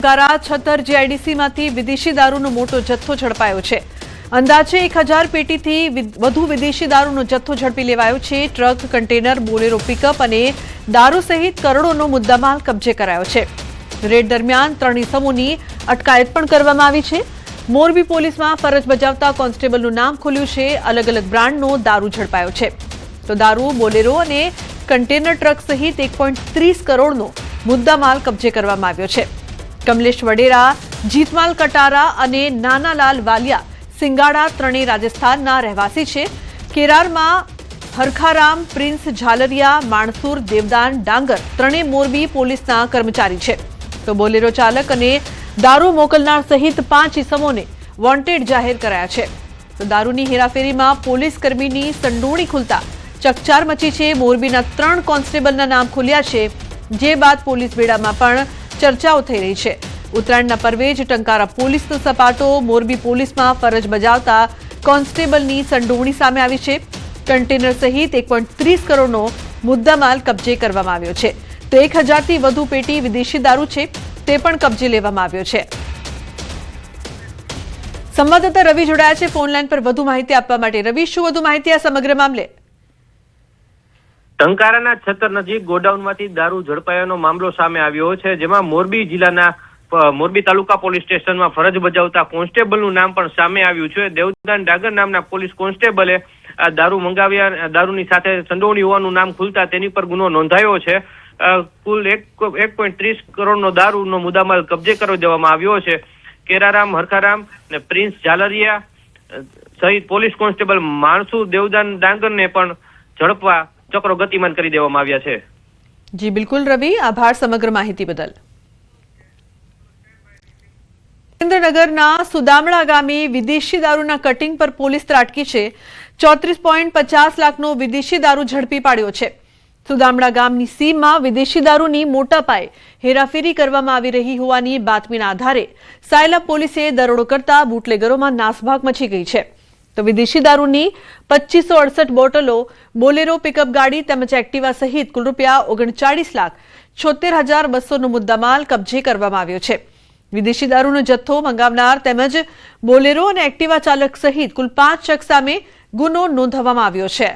કારા છતર જીઆઈડીસીમાંથી વિદેશી દારૂનો મોટો જથ્થો ઝડપાયો છે। અંદાજે 1000 પેટીથી વધુ વિદેશી દારૂનો જથ્થો ઝડપી લેવાયો છે। ટ્રક, કન્ટેનર, બોલેરો પિકઅપ અને દારૂ સહિત કરોડોનો મુદ્દામાલ કબજે કરાયો છે। રેડ દરમિયાન 3 ઇસમોની અટકાયત પણ કરવામાં આવી છે। મોરબી પોલીસમાં ફરજ બજાવતા કોન્સ્ટેબલનું નામ ખુલ્યું છે। અલગ અલગ બ્રાન્ડનો દારૂ ઝડપાયો છે। તો દારૂ, બોલેરો અને કન્ટેનર ટ્રક સહિત 1.30 કરોડનો મુદ્દામાલ કબજે કરવામાં આવ્યો છે। કમલેશ વડેરા, જીતમાલ કટારા અને નાનાલાલ વાલિયા સિંગાડા ત્રણેય રાજસ્થાનના રહેવાસી છે। કેરારમાં હરખારામ, પ્રિન્સ ઝાલરિયા, માણસુર, દેવદાન ડાંગર ત્રણેય મોરબી પોલીસના કર્મચારી છે। તો બોલેરો ચાલક અને દારૂ મોકલનાર સહિત 5 ઇસમોને વોન્ટેડ જાહેર કરાયા છે। તો દારૂની હેરાફેરીમાં પોલીસ કર્મીની સંડોવણી ખુલતા ચકચાર મચી છે। મોરબીના 3 કોન્સ્ટેબલના નામ ખુલ્યા છે, જે બાદ પોલીસ બેડામાં પણ ચર્ચાઓ થઈ રહી છે। ઉત્તરાયણના પર્વે જ ટંકારા પોલીસનો સપાટો। મોરબી પોલીસમાં ફરજ બજાવતા કોન્સ્ટેબલની સંડોવણી સામે આવી છે। કન્ટેનર સહિત 1.30 કરોડનો મુદ્દામાલ કબજે કરવામાં આવ્યો છે। તો 1000થી વધુ પેટી વિદેશી દારૂ છે, તે પણ કબજે લેવામાં આવ્યો છે। સંવાદદાતા રવિ જોડાયા છે ફોન લાઈન પર વધુ માહિતી આપવા માટે। રવિ, શું વધુ માહિતી આ સમગ્ર મામલે? ટંકારાના છતર નજીક ગોડાઉનમાંથી દારૂ ઝડપાયાનો મામલો સામે આવ્યો છે, જેમાં મોરબી જિલ્લાના મોરબી તાલુકા પોલીસ સ્ટેશનમાં ફરજ બજાવતા કોન્સ્ટેબલનું નામ પણ સામે આવ્યું છે। દેવદાન ડાંગર નામના પોલીસ કોન્સ્ટેબલે દારૂ મંગાવ્યા, દારૂની સાથે સંડોવણી હોવાનું નામ ખુલતા તેની પર ગુનો નોંધાયો છે। કુલ 1.30 કરોડનો દારૂનો મુદ્દામાલ કબજે કરી દેવામાં આવ્યો છે। કેરારામ, હરખારામ અને પ્રિન્સ ઝાલરિયા સહિત પોલીસ કોન્સ્ટેબલ માણસુ, દેવદાન ડાંગરને પણ ઝડપવા ચક્રો ગતિમાન કરી દેવામાં આવ્યા છે। જી બિલકુલ રવિ, આભાર સમગ્ર માહિતી બદલ। સુરેન્દ્રનગરના સુદામડા ગામે વિદેશી દારૂના કટિંગ પર પોલીસ ત્રાટકી છે। 34.50 લાખનો વિદેશી દારૂ ઝડપી પાડ્યો છે। સુદામડા ગામની સીમમાં વિદેશી દારૂની મોટા પાયે હેરાફેરી કરવામાં આવી રહી હોવાની બાતમીના આધારે સાયલા પોલીસે દરોડો કરતા બુટલેગરોમાં નાસભાગ મચી ગઈ છે। તો વિદેશી દારૂની 2568 બોટલો, બોલેરો પિકઅપ ગાડી તેમજ એક્ટિવા સહિત કુલ રૂપિયા 39,76,200નો મુદ્દામાલ કબજે કરવામાં આવ્યો છે। વિદેશી દારૂનો જથ્થો મંગાવનાર તેમજ બોલેરો અને એક્ટિવા ચાલક સહિત કુલ 5 શખ્સ સામે ગુનો નોંધવામાં આવ્યો છે।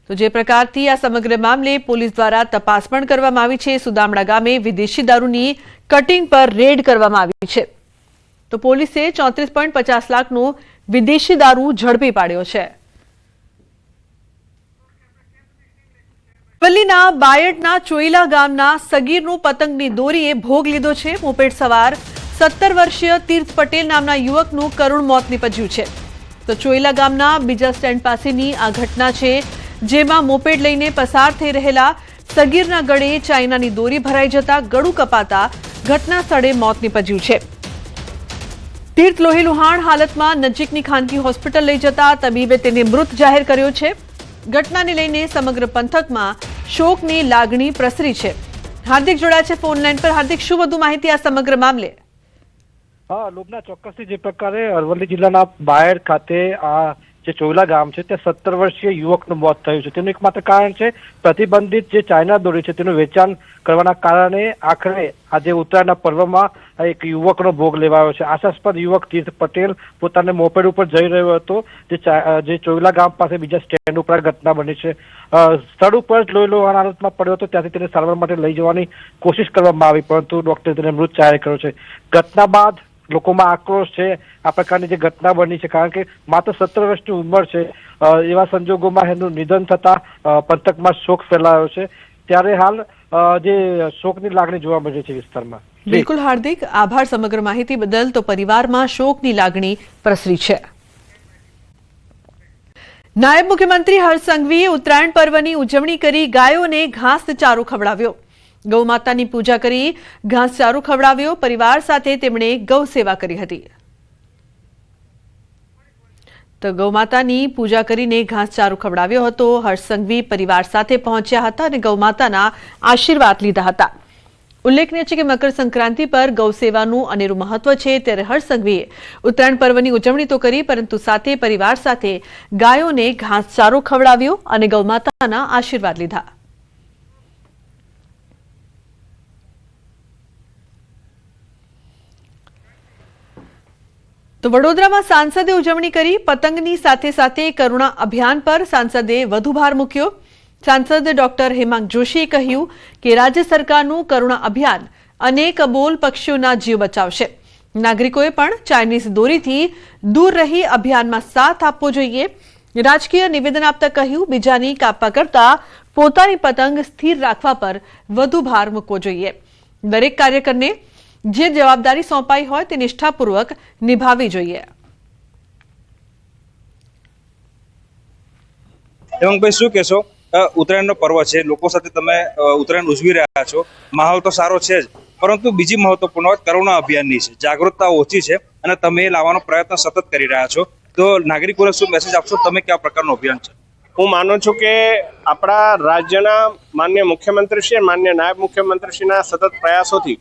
તો જે પ્રકારથી આ સમગ્ર મામલે પોલીસ દ્વારા તપાસ પણ કરવામાં આવી છે। સુદામડા ગામે વિદેશી દારૂની કટિંગ પર રેડ કરવામાં આવી છે। તો પોલીસે 34.50 લાખનો વિદેશી દારૂ ઝડપી પાડ્યો છે। અરવલ્લીના બાયડના ચોઈલા ગામના સગીરનો પતંગની દોરીએ ભોગ લીધો છે। મોપેડ સવાર 17 વર્ષીય તીર્થ પટેલ નામના યુવકનું કરુણ મોત નીપજ્યું છે। તો ચોઈલા ગામના બીજા સ્ટેન્ડ પાસેની આ ઘટના છે, જેમાં મોપેડ લઈને પસાર થઈ રહેલા સગીરના ગળે ચાઇનાની દોરી ભરાઈ જતા ગળું કપાતા ઘટના સ્થળે મોત નીપજ્યું છે। તીર્થ લોહીલુહાણ હાલતમાં નજીકની ખાનગી હોસ્પિટલ લઈ જતા તબીબે તેને મૃત જાહેર કર્યો છે। ઘટનાને લઈને સમગ્ર પંથકમાં શોકની લાગણી પ્રસરી છે। હાર્દિક જોડાયા છે ફોન લાઈન પર। હાર્દિક, શું વધુ માહિતી આ સમગ્ર મામલે? હા લોબના, ચોક્કસથી જે પ્રકારે અરવલ્લી જિલ્લાના બાયડ ખાતે આ જે ચોઈલા ગામ છે ત્યાં 17 વર્ષીય યુવકનું મોત થયું છે। તેનું એકમાત્ર કારણ છે પ્રતિબંધિત જે ચાઇના દોરી છે તેનું વેચાણ કરવાના કારણે આખરે આજે ઉત્તરાયણના પર્વમાં એક યુવકનો ભોગ લેવાયો છે। આશાસ્પદ યુવક તીર્થ પટેલ પોતાને મોપેડ ઉપર જઈ રહ્યો હતો, જે ચોઈલા ગામ પાસે બીજા સ્ટેન્ડ ઉપર ઘટના બની છે। સ્થળ ઉપર લોહીલુહાણ હાલતમાં પડ્યો હતો, ત્યાંથી તેને સારવાર માટે લઈ જવાની કોશિશ કરવામાં આવી, પરંતુ ડોક્ટરે તેને મૃત જાહેર કર્યો છે। ઘટના બાદ લોકોમાં આક્રોશ છે આ પ્રકારની જે ઘટના બની છે, કારણ કે માત્ર 17 વર્ષની ઉંમર છે। એવા સંજોગોમાં એનું નિધન થતા પંથકમાં શોક ફેલાયો છે। ત્યારે હાલ જે શોકની લાગણી જોવા મળી છે વિસ્તારમાં। બિલકુલ હાર્દિક, આભાર સમગ્ર માહિતી બદલ। તો પરિવારમાં શોકની લાગણી પ્રસરી છે। નાયબ મુખ્યમંત્રી હર્ષ સંઘવીએ ઉત્તરાયણ પર્વની ઉજવણી કરી ગાયોને ઘાસચારો ખવડાવ્યો। ગૌ માતાની પૂજા કરી ઘાસચારો ખવડાવ્યો। પરિવાર સાથે તેમણે ગૌ સેવા કરી હતી। તો ગૌ માતાની પૂજા કરીને ઘાસચારો ખવડાવ્યો હતો। હર્ષ સંઘવી પરિવાર સાથે પહોંચ્યા હતા અને ગૌ માતાના આશીર્વાદ લીધા હતા। ઉલ્લેખનીય છે કે મકર સંક્રાંતિ પર ગૌ સેવાનું અનેરું મહત્વ છે, ત્યારે હર્ષ સંઘવીએ ઉત્તરાયણ પર્વની ઉજવણી તો કરી, પરંતુ સાથે પરિવાર સાથે ગાયોને ઘાસચારો ખવડાવ્યો અને ગૌ માતાના આશીર્વાદ લીધા। તો વડોદરામાં સાંસદે ઉજવણી કરી પતંગની સાથે સાથે કરુણા અભિયાન પર સાંસદે વધુ ભાર મૂક્યો। સાંસદ ડોક્ટર હેમાંગ જોશીએ કહ્યું કે રાજ્ય સરકારનું કરુણા અભિયાન અનેક અબોલ પક્ષીઓના જીવ બચાવશે। નાગરિકોએ પણ ચાઇનીઝ દોરીથી દૂર રહી અભિયાનમાં સાથ આપવો જોઈએ। રાજકીય નિવેદન આપતા કહ્યું બીજાની કાપવા કરતા પોતાની પતંગ સ્થિર રાખવા પર વધુ ભાર મૂકવો જોઈએ। દરેક કાર્યકરને જે જવાબદારી સોંપાઈ હોય તે નિષ્ઠાપૂર્વક નિભાવવી જોઈએ। હેમાંગભાઈ, શું કહેશો? ઉત્તરાયણનો પર્વ છે, લોકો સાથે તમે ઉત્તરાયણ ઉજવી રહ્યા છો, માહોલ તો સારો છે જ, પરંતુ બીજી મહત્વપૂર્ણ વાત કરુણા અભિયાનની છે। જાગૃતતા ઓછી છે અને તમે એ લાવવાનો પ્રયત્ન સતત કરી રહ્યા છો, તો નાગરિકોને શું મેસેજ આપશો? તમે કયા પ્રકારનું અભિયાન છે? હું માનું છું કે આપણા રાજ્યના માનનીય મુખ્યમંત્રીશ્રી અને માનનીય નાયબ મુખ્યમંત્રીશ્રીના સતત પ્રયાસોથી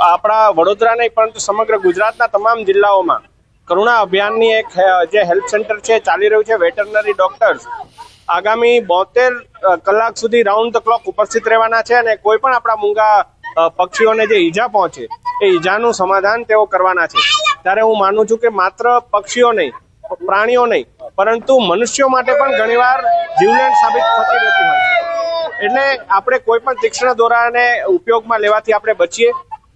આપણા વડોદરા નહીં પરંતુ સમગ્ર ગુજરાતના તમામ જિલ્લાઓમાં કરુણા અભિયાનની એક જે હેલ્પ સેન્ટર છે ચાલી રહ્યું છે। વેટરનરી ડોક્ટર્સ આગામી 72 કલાક સુધી રાઉન્ડ ધ ક્લોક ઉપસ્થિત રહેવાના છે અને કોઈ પણ આપણા મૂંગા પક્ષીઓને જે ઈજા પહોંચે એ ઈજાનું સમાધાન તેઓ કરવાના છે। ત્યારે હું માનું છું કે માત્ર પક્ષીઓ નહીં, પ્રાણીઓ નહીં, પરંતુ મનુષ્યો માટે પણ ઘણીવાર જીવલેણ સાબિત થતી રહેતી હોય છે। એટલે આપણે કોઈ પણ તીક્ષ્ણ દોરાને ઉપયોગમાં લેવાથી આપણે બચીએ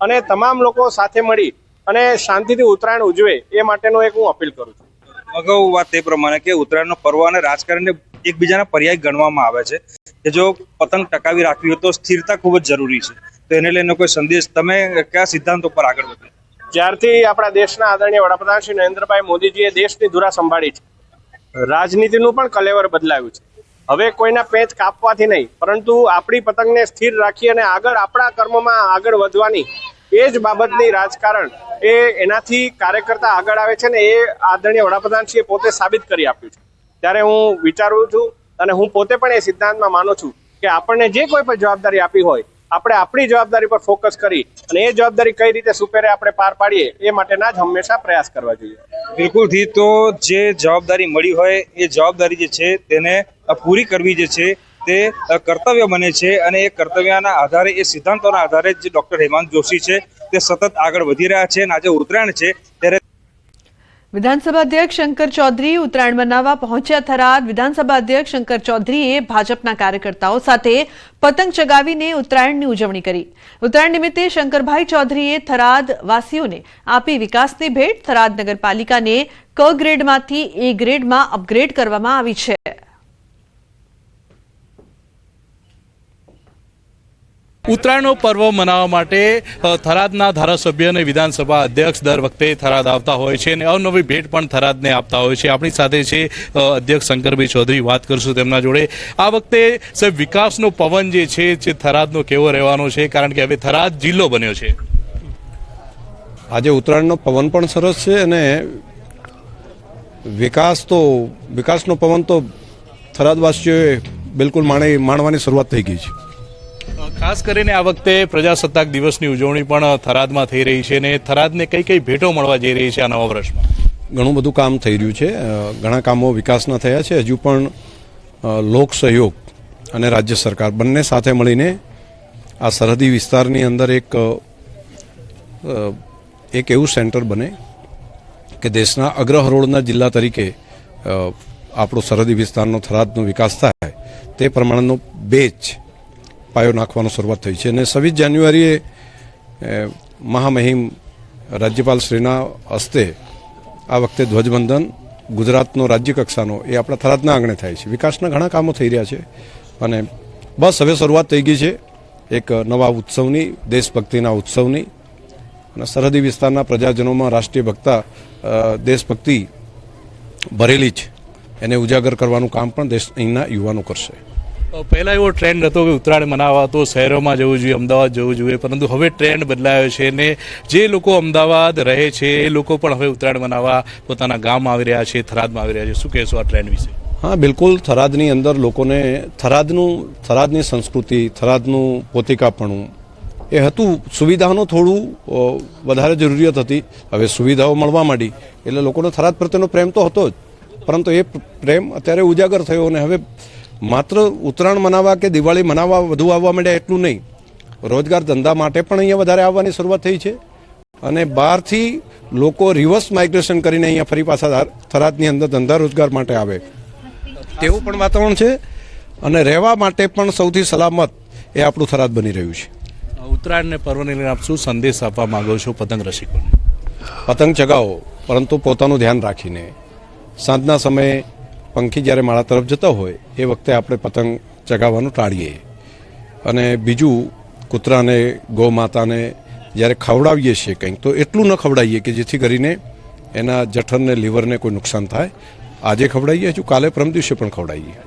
અને તમામ લોકો સાથે મળી અને શાંતિથી ઉત્તરાયણ ઉજવે એ માટેનો એક હું અપીલ કરું છું। અગાઉ વાત એ પ્રમાણે કે ઉત્તરાયણનો પર્વ અને રાજકારણને એકબીજાના પર્યાય ગણવામાં આવે છે કે જો પતંગ ટકાવી રાખવી હોય તો સ્થિરતા ખૂબ જ જરૂરી છે, તો એને લઈને કોઈ સંદેશ તમે કયા સિદ્ધાંતો પર આગળ વધ્યા? જ્યારથી આપણા દેશના આદરણીય વડાપ્રધાન શ્રી નરેન્દ્રભાઈ મોદીજીએ દેશની ધુરા સંભાળી છે, રાજનીતિનું પણ કલેવર બદલાયું છે। હવે કોઈના પેચ કાપવાથી નહીં, પરંતુ આપણી પતંગને સ્થિર રાખી અને આગળ આપણા કર્મમાં આગળ વધવાની એ જ બાબતની રાજકારણ એનાથી કાર્યકર્તા આગળ આવે છે ને એ આદરણીય વડાપ્રધાનશ્રીએ પોતે સાબિત કરી આપ્યું છે। ત્યારે હું વિચારું છું અને હું પોતે પણ એ સિદ્ધાંતમાં માનું છું કે આપણને જે કોઈ પણ જવાબદારી આપી હોય આપણે આપણી જવાબદારી પર ફોકસ કરી અને એ જવાબદારી કઈ રીતે સુપેરે આપણે પાર પાડીએ એ માટેના જ હંમેશા પ્રયાસ કરવા જોઈએ। બિલકુલથી, તો જે જવાબદારી મળી હોય એ જવાબદારી જે છે તેને પૂરી કરવી જે છે તે કર્તવ્ય બને છે અને એ કર્તવ્યના આધારે, એ સિદ્ધાંતોના આધારે જે ડોક્ટર હેમાંગ જોશી છે તે સતત આગળ વધી રહ્યા છે અને આજે ઉત્તરાયણ છે ત્યારે વિધાનસભા અધ્યક્ષ શંકર ચૌધરી ઉત્તરાયણ મનાવવા પહોંચ્યા થરાદ। વિધાનસભા અધ્યક્ષ શંકર ચૌધરીએ ભાજપના કાર્યકર્તાઓ સાથે પતંગ ચગાવીને ઉત્તરાયણની ઉજવણી કરી। ઉત્તરાયણ નિમિત્તે શંકરભાઈ ચૌધરીએ થરાદ વાસીઓને આપી વિકાસની ભેટ। થરાદ નગરપાલિકાને ક ગ્રેડમાંથી એ ગ્રેડમાં અપગ્રેડ કરવામાં આવી છે। ઉત્તરાયણનો પર્વ મનાવવા માટે થરાદના ધારાસભ્ય અને વિધાનસભા અધ્યક્ષ દર વખતે થરાદ આવતા હોય છે અને અવનવી ભેટ પણ થરાદને આપતા હોય છે। આપણી સાથે છે અધ્યક્ષ શંકરભાઈ ચૌધરી, વાત કરશું તેમના જોડે। આ વખતે સાહેબ વિકાસનો પવન જે છે જે થરાદનો કેવો રહેવાનો છે, કારણ કે હવે થરાદ જિલ્લો બન્યો છે? આજે ઉત્તરાયણનો પવન પણ સરસ છે અને વિકાસનો પવન તો થરાદવાસીઓએ બિલકુલ માણવાની શરૂઆત થઈ ગઈ છે। ખાસ કરીને આ વખતે પ્રજાસત્તાક દિવસની ઉજવણી પણ થરાદમાં થઈ રહી છે અને થરાદને કઈ કઈ ભેટો મળવા જઈ રહી છે આ નવા વર્ષમાં? ઘણું બધું કામ થઈ રહ્યું છે, ઘણા કામો વિકાસના થયા છે। હજુ પણ લોક સહયોગ અને રાજ્ય સરકાર બંને સાથે મળીને આ સરહદી વિસ્તારની અંદર એક એવું સેન્ટર બને કે દેશના અગ્રહરોળના જિલ્લા તરીકે આપણો સરહદી વિસ્તારનો થરાદનો વિકાસ થાય તે પ્રમાણેનો બેચ પાયો નાખવાનો શરૂઆત થઈ છે અને 26 જાન્યુઆરીએ મહામહિમ રાજ્યપાલશ્રીના હસ્તે આ વખતે ધ્વજવંદન ગુજરાતનો રાજ્ય કક્ષાનો એ આપણા થરાદના આંગણે થાય છે। વિકાસના ઘણા કામો થઈ રહ્યા છે અને બસ હવે શરૂઆત થઈ ગઈ છે એક નવા ઉત્સવની, દેશભક્તિના ઉત્સવની, અને સરહદી વિસ્તારના પ્રજાજનોમાં રાષ્ટ્રીય દેશભક્તિ ભરેલી છે એને ઉજાગર કરવાનું કામ પણ અહીંના યુવાનો કરશે। પહેલા એવો ટ્રેન્ડ હતો કે ઉત્તરાયણ મનાવવા તો શહેરોમાં જવું જોઈએ, અમદાવાદ જવું જોઈએ, પરંતુ હવે ટ્રેન્ડ બદલાયો છે અને જે લોકો અમદાવાદ રહે છે એ લોકો પણ હવે ઉત્તરાયણ મનાવવા પોતાના ગામ આવી રહ્યા છે, થરાદમાં આવી રહ્યા છે। શું કહેશો આ ટ્રેન્ડ વિશે? હા, બિલકુલ, થરાદની અંદર લોકોને થરાદની સંસ્કૃતિ, થરાદનું પોતિકાપણું એ હતું, સુવિધાનું થોડું વધારે જરૂરિયાત હતી, હવે સુવિધાઓ મળવા માંડી એટલે લોકોનો થરાદ પ્રત્યેનો પ્રેમ તો હતો જ, પરંતુ એ પ્રેમ અત્યારે ઉજાગર થયો અને હવે માત્ર ઉત્તરાયણ મનાવવા કે દિવાળી મનાવવા વધુ આવવા માંડ્યા એટલું નહીં, રોજગાર ધંધા માટે પણ અહીંયા વધારે આવવાની શરૂઆત થઈ છે અને બહારથી લોકો રિવર્સ માઇગ્રેશન કરીને અહીંયા ફરી પાછા થરાદની અંદર ધંધા રોજગાર માટે આવે તેવું પણ વાતાવરણ છે અને રહેવા માટે પણ સૌથી સલામત એ આપણું થરાદ બની રહ્યું છે. ઉત્તરાયણને પર્વને લઈને આપ શું સંદેશ આપવા માંગો છો પતંગ રસિકોને? પતંગ ચગાવો, પરંતુ પોતાનું ધ્યાન રાખીને. સાંજના સમયે પંખી જ્યારે માળા તરફ જતા હોય એ વખતે આપણે પતંગ ચગાવવાનું ટાળીએ. અને બીજું, કૂતરાને ગૌ માતાને જ્યારે ખવડાવીએ છીએ કંઈક તો એટલું ન ખવડાવીએ કે જેથી કરીને એના જઠરને લીવરને કોઈ નુકસાન થાય. આજે ખવડાવીએ, હજુ કાલે પરમ દિવસે પણ ખવડાવીએ.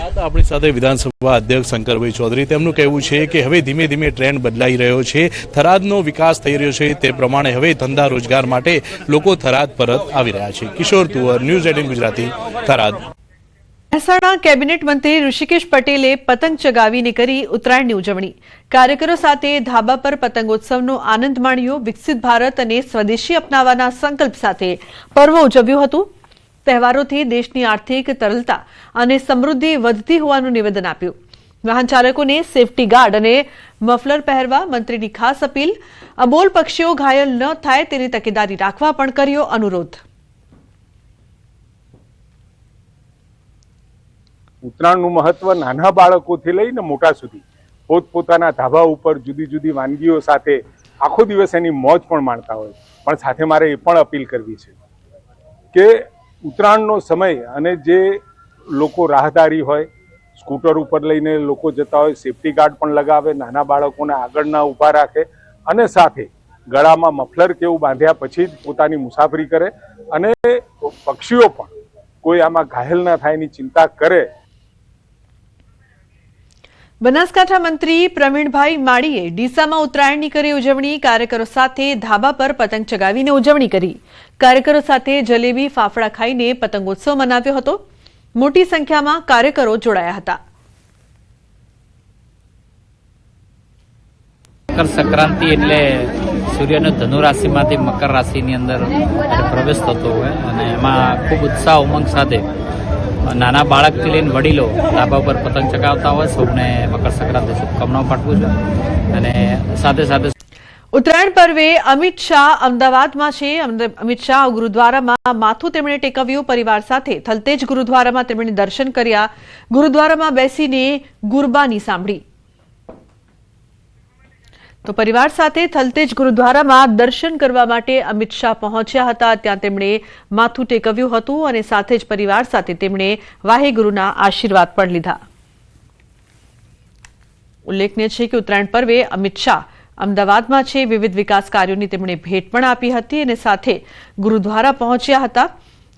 આ તો આપણી સાથે વિધાનસભા અધ્યક્ષ શંકરભાઈ ચૌધરી, તેમનું કહેવું છે કે હવે ધીમે ધીમે ટ્રેન્ડ બદલાઈ રહ્યો છે, થરાદનો વિકાસ થઈ રહ્યો છે, તે પ્રમાણે હવે ધંધા રોજગાર માટે લોકો થરાદ પરત આવી રહ્યા છે. કિશોર તુવર, ન્યૂઝ 18 ગુજરાતી, થરાદ. મહેસાણા કેબિનેટ મંત્રી ઋષિકેશ પટેલે પતંગ ચગાવીને કરી ઉત્તરાયણની ઉજવણી. કાર્યકરો સાથે ધાબા પર પતંગોત્સવનો આનંદ માણ્યો. વિકસિત ભારત અને સ્વદેશી અપનાવવાના સંકલ્પ સાથે પર્વ ઉજવ્યું હતું. તહેવારોથી દેશની આર્થિક તરલતા અને સમૃદ્ધિ વધતી હોવાનું નિવેદન આપ્યું. વાહન ચાલકોને સેફટી ગાર્ડ અને મફલર પહેરવા મંત્રીની ખાસ અપીલ. અબોલ પક્ષીઓ ઘાયલ ન થાય તેની તકેદારી રાખવા પણ કર્યો અનુરોધ. ઉત્તરાયણનું મહત્વ નાના બાળકોથી લઈને મોટા સુધી પોતપોતાના ધાબા ઉપર જુદી જુદી વાનગીઓ સાથે આખો દિવસ એની મોજ પણ માણતા હોય. પણ સાથે મારે એ પણ અપીલ કરવી છે કે ઉત્તરાયણનો સમય અને જે લોકો રાહદારી હોય, સ્કૂટર ઉપર લઈને લોકો જતા હોય, સેફટી ગાર્ડ પણ લગાવે, નાના બાળકોને આગળ ના ઊભા રાખે અને સાથે ગળામાં મફલર કેવું બાંધ્યા પછી જ પોતાની મુસાફરી કરે અને પક્ષીઓ પણ કોઈ આમાં ઘાયલ ના થાય એની ચિંતા કરે. બનાસકાંઠા મંત્રી પ્રવીણભાઈ માળીએ ડીસામાં ઉત્તરાયણની કરી ઉજવણી. કાર્યકરો સાથે ધાબા પર પતંગ ચગાવીને ઉજવણી કરી. કાર્યકરો સાથે જલેબી ફાફડા ખાઈને પતંગોત્સવ મનાવ્યો હતો. મોટી સંખ્યામાં કાર્યકરો જોડાયા હતા. મકર સંક્રાંતિ એટલે સૂર્યનો ધનુ રાશિમાંથી મકર રાશિની અંદર પ્રવેશ થતો હોય અને એમાં ખૂબ ઉત્સાહ ઉમંગ સાથે નાના બાળકથી લઈને વડીલો ધાબા પર પતંગ ચગાવતા હોય. સૌને મકર સંક્રાંતિ શુભકામનાઓ પાઠવું છું. અને સાથે સાથે ઉત્તરાયણ પર્વે અમિત શાહ અમદાવાદમાં છે. અમિત શાહ ગુરુદ્વારામાં માથું તેમણે ટેકવ્યું. પરિવાર સાથે થલતેજ ગુરુદ્વારામાં તેમણે દર્શન કર્યા. ગુરુદ્વારામાં બેસીને ગુરબાની સાંભળી. તો પરિવાર સાથે થલતેજ ગુરુદ્વારામાં દર્શન કરવા માટે અમિત શાહ પહોંચ્યા હતા. ત્યાં તેમણે માથું ટેકવ્યું હતું અને સાથે જ પરિવાર સાથે તેમણે વાહેગુરુના આશીર્વાદ પણ લીધા. ઉલ્લેખનીય છે કે ઉત્તરાયણ પર્વે અમિત શાહ અમદાવાદમાં છે. વિવિધ વિકાસ કાર્યોની તેમણે ભેટ પણ આપી હતી અને સાથે ગુરુદ્વારા પહોંચ્યા હતા.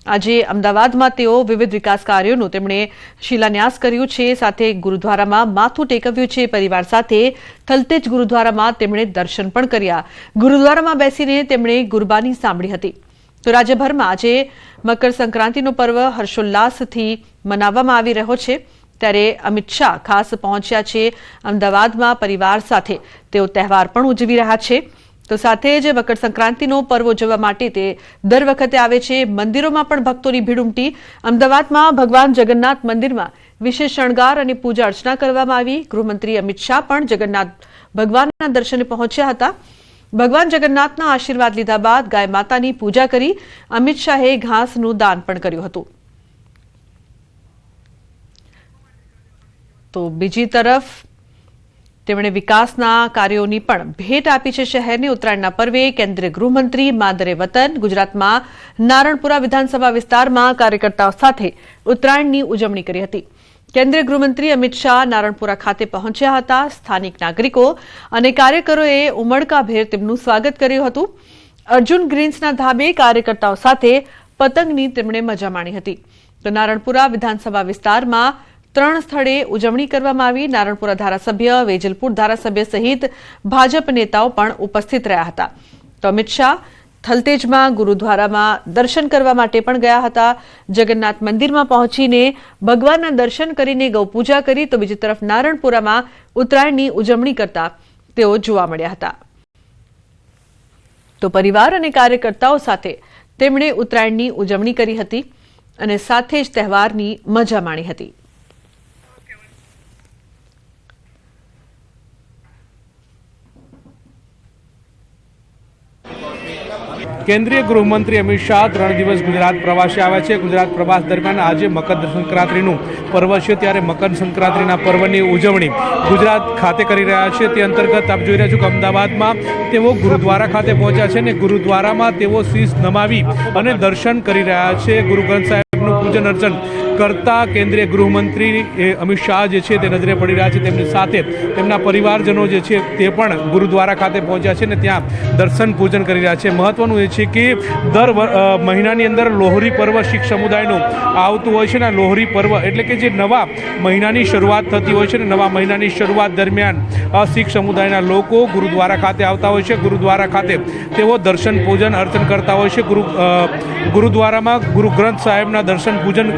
આજે અમદાવાદમાં તેઓ વિવિધ વિકાસ કાર્યોનું તેમણે શિલાન્યાસ કર્યું છે. સાથે ગુરુદ્વારામાં માથું ટેકવ્યું છે. પરિવાર સાથે થલતેજ ગુરુદ્વારામાં તેમણે દર્શન પણ કર્યા. ગુરુદ્વારામાં બેસીને તેમણે ગુરબાની સાંભળી હતી. તો રાજ્યભરમાં આજે મકર સંક્રાંતિનો પર્વ હર્ષોલ્લાસથી મનાવવામાં આવી રહ્યો છે. ત્યારે અમિત શાહ ખાસ પહોંચ્યા છે અમદાવાદમાં. પરિવાર સાથે તેઓ તહેવાર પણ ઉજવી રહ્યા છે. તો સાથે જ મકર સંક્રાંતિનો પર્વ ઉજવવા માટે તે દર વખતે આવે છે. મંદિરોમાં પણ ભક્તોની ભીડ ઉમટી. અમદાવાદમાં ભગવાન જગન્નાથ મંદિરમાં વિશેષ શણગાર અને પૂજા અર્ચના કરવામાં આવી. ગૃહમંત્રી અમિત શાહ પણ જગન્નાથ ભગવાનના દર્શને પહોંચ્યા હતા. ભગવાન જગન્નાથના આશીર્વાદ લીધા બાદ ગાય માતાની પૂજા કરી. અમિત શાહે ઘાસનું દાન પણ કર્યું હતું. તો બીજી તરફ તેમણે વિકાસના કાર્યોની પણ ભેટ આપી છે શહેરને. ઉત્તરાયણના પર્વે કેન્દ્રીય ગૃહમંત્રી માદરે વતન ગુજરાતમાં નારણપુરા વિધાનસભા વિસ્તારમાં કાર્યકર્તાઓ સાથે ઉત્તરાયણની ઉજવણી કરી હતી. કેન્દ્રીય ગૃહમંત્રી અમિત શાહ નારણપુરા ખાતે પહોંચ્યા હતા. સ્થાનિક નાગરિકો અને કાર્યકરોએ ઉમળકાભેર તેમનું સ્વાગત કર્યું હતું. અર્જુન ગ્રીન્સના ધાબે કાર્યકર્તાઓ સાથે પતંગની તેમણે મજા માણી હતી. તો નારણપુરા વિધાનસભા વિસ્તારમાં 3 સ્થળે ઉજવણી કરવામાં આવી. નારણપુરા ધારાસભ્ય, વેજલપુર ધારાસભ્ય સહિત ભાજપ નેતાઓ પણ ઉપસ્થિત રહ્યા હતા. તો અમિત શાહ થલતેજમાં ગુરુદ્વારામાં દર્શન કરવા માટે પણ ગયા હતા. જગન્નાથ મંદિરમાં પહોંચીને ભગવાનના દર્શન કરીને ગૌપૂજા કરી. તો બીજી તરફ નારણપુરામાં ઉત્તરાયણની ઉજવણી કરતા તેઓ જોવા મળ્યા હતા. તો પરિવાર અને કાર્યકર્તાઓ સાથે તેમણે ઉત્તરાયણની ઉજવણી કરી હતી અને સાથે જ તહેવારની મજા માણી હતી. કેન્દ્રીય ગૃહમંત્રી અમિત શાહ 3 દિવસ ગુજરાત પ્રવાસે આવ્યા છે. ગુજરાત પ્રવાસ દરમિયાન આજે મકર સંક્રાંતિનું પર્વ છે, ત્યારે મકર સંક્રાંતિના પર્વની ઉજવણી ગુજરાત ખાતે કરી રહ્યા છે. તે અંતર્ગત આપ જોઈ રહ્યા છો કે અમદાવાદમાં તેઓ ગુરુદ્વારા ખાતે પહોંચ્યા છે અને ગુરુદ્વારામાં તેઓ શીશ નમાવી અને દર્શન કરી રહ્યા છે. ગુરુ ગ્રંથ સાહેબનું પૂજન અર્ચન કરતા કેન્દ્રીય ગૃહમંત્રી અમિત શાહ જે છે તે નજરે પડી રહ્યા છે. તેમની સાથે તેમના પરિવારજનો જે છે તે પણ ગુરુદ્વારા ખાતે પહોંચ્યા છે અને ત્યાં દર્શન પૂજન કરી રહ્યા છે. મહત્વનું એ છે કે દર મહિનાની અંદર લોહરી પર્વ શીખ સમુદાયનું આવતું હોય છે ને લોહરી પર્વ એટલે કે જે નવા મહિનાની શરૂઆત થતી હોય છે ને નવા મહિનાની શરૂઆત દરમિયાન શીખ સમુદાયના લોકો ગુરુદ્વારા ખાતે આવતા હોય છે. ગુરુદ્વારા ખાતે તેઓ દર્શન પૂજન અર્ચન કરતા હોય છે. ગુરુદ્વારામાં ગુરુ ગ્રંથ સાહેબના દર્શન પૂજન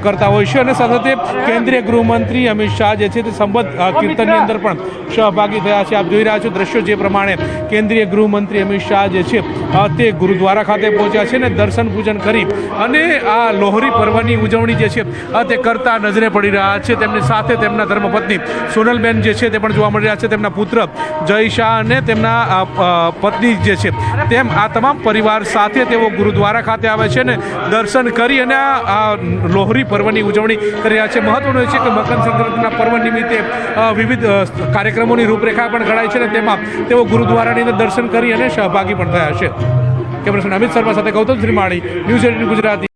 કરતા હોય છે અને સાથે કેન્દ્રીય ગૃહમંત્રી અમિત શાહ જે છે તે સંબંધ કીર્તનની અંદર પણ સહભાગી થયા છે. આપ જોઈ રહ્યા છો દ્રશ્યો જે પ્રમાણે કેન્દ્રીય ગૃહમંત્રી અમિત શાહ જે છે તે ગુરુદ્વારા ખાતે પહોંચ્યા છે અને દર્શન પૂજન કરી અને આ લોહરી પર્વની ઉજવણી જે છે તે કરતા નજરે પડી રહ્યા છે. તેમની સાથે તેમના ધર્મપત્ની સોનલબેન જે છે તે પણ જોવા મળી રહ્યા છે. તેમના પુત્ર જય શાહ અને તેમના પત્ની જે છે તેમ આ તમામ પરિવાર સાથે તેઓ ગુરુદ્વારા ખાતે આવે છે અને દર્શન કરી અને આ લોહરી પર્વની ઉજવણી કરી રહ્યા છે. મહત્વનું એ છે કે મકર સંક્રાંતિના પર્વ નિમિત્તે વિવિધ કાર્યક્રમોની રૂપરેખા પણ ઘડાય છે અને તેમાં તેઓ ગુરુદ્વારાની અંદર દર્શન કરી અને સહભાગી પણ થયા છે. કેમેરામેન અમિત શર્મા સાથે ગૌતમ શ્રીમાળી, ન્યૂઝ 18 ગુજરાતી.